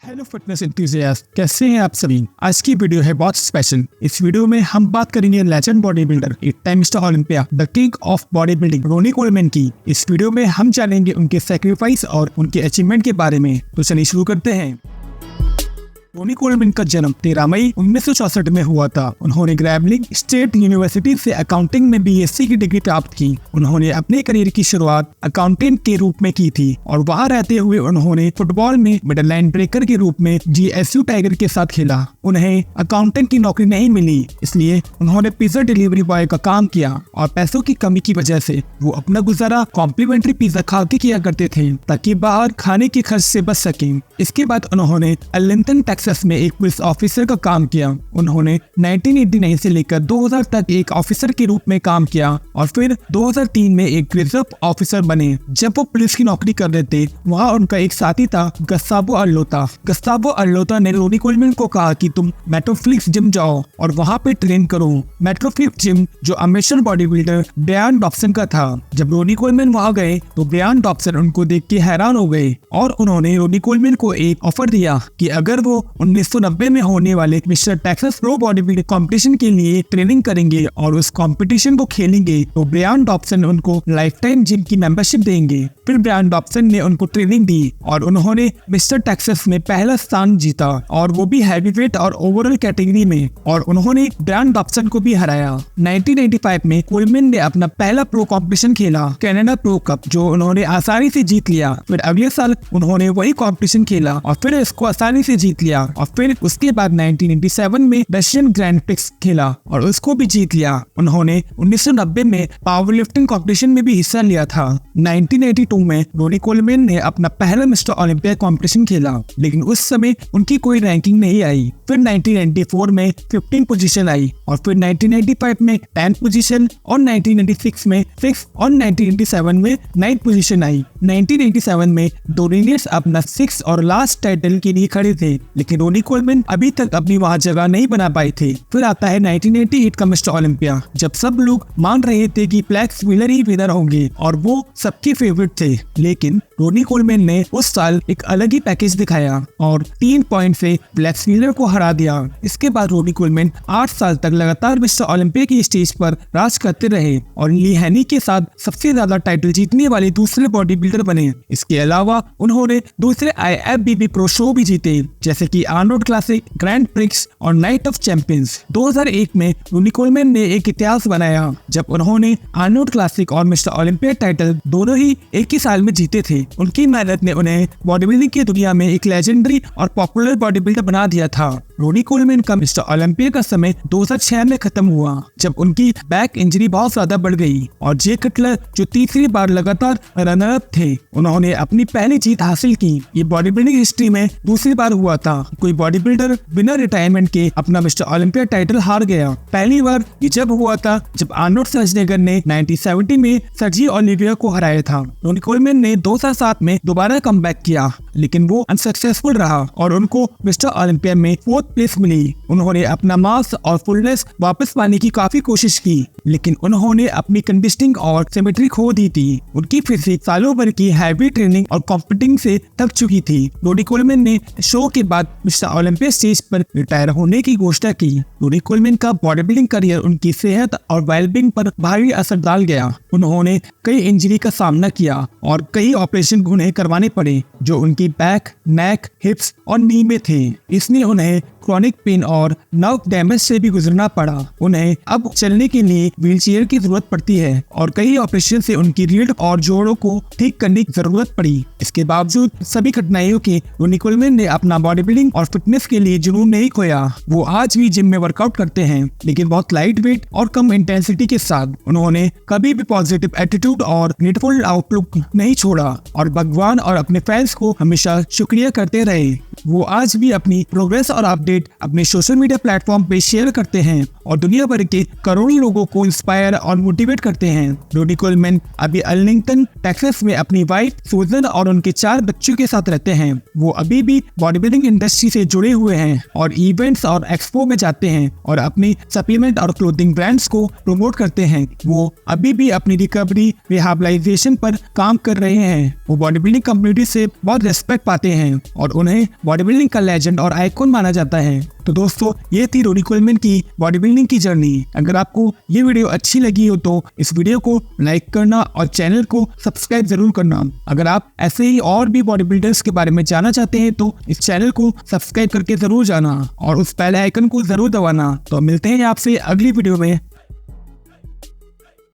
Hello fitness enthusiast, कैसे हैं आप सभी। आज की वीडियो है बहुत स्पेशल। इस वीडियो में हम बात करेंगे legend body builder, 8 time mister Olympia, the king of body building Ronnie Coleman की। इस वीडियो में हम जानेंगे उनके सैक्रिफाइस और उनके अचीवमेंट के बारे में। तो चलिए शुरू करते हैं। रोनी कोलमैन का जन्म 13 मई 1964 में हुआ था। उन्होंने ग्रेवलिंग स्टेट यूनिवर्सिटी से अकाउंटिंग में बीएससी की डिग्री प्राप्त की। उन्होंने अपने करियर की शुरुआत अकाउंटेंट के रूप में की थी और वहां रहते हुए उन्होंने फुटबॉल में मिडल लाइन ब्रेकर के रूप में जीएसयू टाइगर के साथ खेला। उन्हें अकाउंटेंट की नौकरी नहीं मिली, इसलिए उन्होंने पिज्जा डिलीवरी बॉय का काम किया और पैसों की कमी की वजह से वो अपना गुजारा कॉम्प्लीमेंट्री पिज्जा खा के किया करते थे ताकि बाहर खाने के खर्च से बच सके। इसके बाद उन्होंने अर्लिंगटन टेक्सास में एक पुलिस ऑफिसर का काम किया। उन्होंने 1989 से लेकर 2000 तक एक ऑफिसर के रूप में काम किया और फिर 2003 में एक रिजर्व ऑफिसर बने। जब वो पुलिस की नौकरी कर रहे थे, वहाँ उनका एक साथी था गस्तावो अर्लोता। गस्तावो अर्लोता ने रोनी कोलमैन को कहा कि तुम मेट्रोफ्लिक्स जिम जाओ और वहाँ पे ट्रेन करो। मेट्रोफ्लिक्स जिम जो American body builder Brian Dobson का था। जब रोनी कोलमैन वहाँ गए तो ब्रायन डॉब्सन उनको देख के हैरान हो गए और उन्होंने रोनी कोलमैन को एक ऑफर दिया कि अगर वो 1990 में होने वाले mister Texas pro body building competition के लिए ट्रेनिंग करेंगे और उस कॉम्पिटिशन को खेलेंगे तो ब्रायन डॉब्सन उनको लाइफ टाइम जिम की मेंबरशिप देंगे। फिर ब्रायन डॉब्सन ने उनको ट्रेनिंग दी और उन्होंने मिस्टर टेक्सास में पहला स्थान जीता और वो भी हैवीवेट और ओवरऑल कैटेगरी में, और उन्होंने ब्रायन डॉब्सन को भी हराया। 1995 में कोलमैन ने अपना पहला प्रो कॉम्पिटिशन खेला, कनाडा प्रो कप, जो उन्होंने आसानी से जीत लिया। फिर अगले साल उन्होंने वही कॉम्पिटिशन खेला और फिर इसको आसानी से जीत लिया और फिर उसके बाद 1987 में रशियन ग्रैंड प्रिक्स खेला और उसको भी जीत लिया। उन्होंने 1990 में पावर लिफ्टिंग कॉम्पिटिशन में भी हिस्सा लिया था। 1982 में रोनी कोलमैन ने अपना पहला मिस्टर ओलंपिया कॉम्पिटिशन खेला, लेकिन उस समय उनकी कोई रैंकिंग नहीं आई। फिर 1994 में 15 पोजीशन आई और फिर 1995 में 10 पोजीशन और 1996 में 6 और 1997 में 9 पोजीशन आई। 1987 में डोरिनियस अपना 6 और लास्ट टाइटल के लिए खड़े थे, लेकिन रोनी कोलमैन अभी तक अपनी वहां जगह नहीं बना पाए थे। फिर आता है 1988 का मिस्टर ओलंपिया, जब सब लोग मान रहे थे कि फ्लेक्स व्हीलर ही विनर होंगे और वो सबके फेवरेट थे, लेकिन रोनी कोलमैन ने उस साल एक अलग ही पैकेज दिखाया और 3 पॉइंट से फ्लेक्स व्हीलर को हरा दिया। इसके बाद रोनी कोलमैन 8 साल तक लगातार मिस्टर ओलंपिया की स्टेज पर राज करते रहे और ली हैनी के साथ सबसे ज्यादा टाइटल जीतने वाले दूसरे बॉडी बिल्डर बने। इसके अलावा उन्होंने दूसरे IFBB प्रो शो भी जीते, जैसे कि आर्नोल्ड क्लासिक, ग्रैंड प्रिक्स और नाइट ऑफ चैंपियंस। 2001 में रोनी कोलमैन ने एक इतिहास बनाया जब उन्होंने आर्नोल्ड क्लासिक और मिस्टर ओलंपिया टाइटल दोनों ही एक ही साल में जीते थे। उनकी मेहनत ने उन्हें बॉडी बिल्डिंग की दुनिया में एक लेजेंडरी और पॉपुलर बॉडी बिल्डर बना दिया था। रोनी कोलमैन का मिस्टर ओलंपिया का समय 2006 में खत्म हुआ, जब उनकी बैक इंजरी बहुत ज्यादा बढ़ गई और जे कटलर जो तीसरी बार लगातार रनर अप थे, उन्होंने अपनी पहली जीत हासिल की। ये बॉडी बिल्डिंग हिस्ट्री में दूसरी बार हुआ था कोई बॉडी बिल्डर बिना रिटायरमेंट के अपना मिस्टर ओलंपिया टाइटल हार गया। पहली बार ये जब हुआ था जब आर्नोल्ड श्वार्ज़नेगर ने 1970 में सर्जियो ओलिविया को हराया था। रोनी कोलमैन ने 2007 में दोबारा कमबैक किया, लेकिन वो अनसक्सेसफुल रहा और उनको मिस्टर ओलंपिया में 4th प्लेस मिली। उन्होंने अपना मास और फुलनेस वापस पाने की काफी कोशिश की, लेकिन उन्होंने अपनी कंडीशनिंग और सिमेट्री खो दी थी। उनकी फिजिक सालों भर की हैवी ट्रेनिंग और कॉम्पिटिंग से थक चुकी थी। रोनी कोलमैन ने शो के बाद मिस्टर ओलंपिया स्टेज पर रिटायर होने की घोषणा की। रोनी कोलमैन का बॉडी बिल्डिंग करियर उनकी सेहत और वेलबींग पर भारी असर डाल गया। उन्होंने कई इंजरी का सामना किया और कई ऑपरेशन उन्हें करवाने पड़े जो उनकी बैक, नेक, हिप्स और नी में थे। इसने उन्हें क्रॉनिक पेन और नर्व डैमेज से भी गुजरना पड़ा। उन्हें अब चलने के लिए व्हीलचेयर की जरूरत पड़ती है और कई ऑपरेशन से उनकी रीढ़ और जोड़ों को ठीक करने की जरूरत पड़ी। इसके बावजूद सभी कठिनाइयों के रोनी कोलमैन ने अपना बॉडी बिल्डिंग और फिटनेस के लिए जुनून नहीं खोया। वो आज भी जिम में वर्कआउट करते हैं, लेकिन बहुत लाइट वेट और कम इंटेंसिटी के साथ। उन्होंने कभी भी पॉजिटिव एटीट्यूड और ग्रेटफुल आउटलुक नहीं छोड़ा और भगवान और अपने फैंस को हमेशा शुक्रिया करते रहे। वो आज भी अपनी प्रोग्रेस और अपडेट अपने सोशल मीडिया प्लेटफॉर्म पे शेयर करते हैं और दुनिया भर के करोड़ों लोगों को इंस्पायर और मोटिवेट करते हैं। रोनी कोलमैन अभी अर्लिंगटन टेक्सास में अपनी वाइफ सूजन और उनके 4 बच्चों के साथ रहते हैं। वो अभी भी बॉडी बिल्डिंग इंडस्ट्री से जुड़े हुए हैं और इवेंट्स और एक्सपो में जाते हैं और अपनी सप्लीमेंट और क्लोथिंग ब्रांड्स को प्रमोट करते हैं। वो अभी भी अपनी रिकवरी रिहैबिलिटेशन पर काम कर रहे हैं। वो बॉडी बिल्डिंग कम्युनिटी से बहुत रेस्पेक्ट पाते हैं और उन्हें बॉडी बिल्डिंग का लेजेंड और आइकॉन माना जाता है। तो दोस्तों ये थी रोनी कोलमैन की बॉडी बिल्डिंग की जर्नी। अगर आपको ये वीडियो अच्छी लगी हो तो इस वीडियो को लाइक करना और चैनल को सब्सक्राइब जरूर करना। अगर आप ऐसे ही और भी बॉडी बिल्डर्स के बारे में जानना चाहते हैं तो इस चैनल को सब्सक्राइब करके जरूर जाना और उस बेल आइकन को जरूर दबाना। तो मिलते हैं आपसे अगली वीडियो में।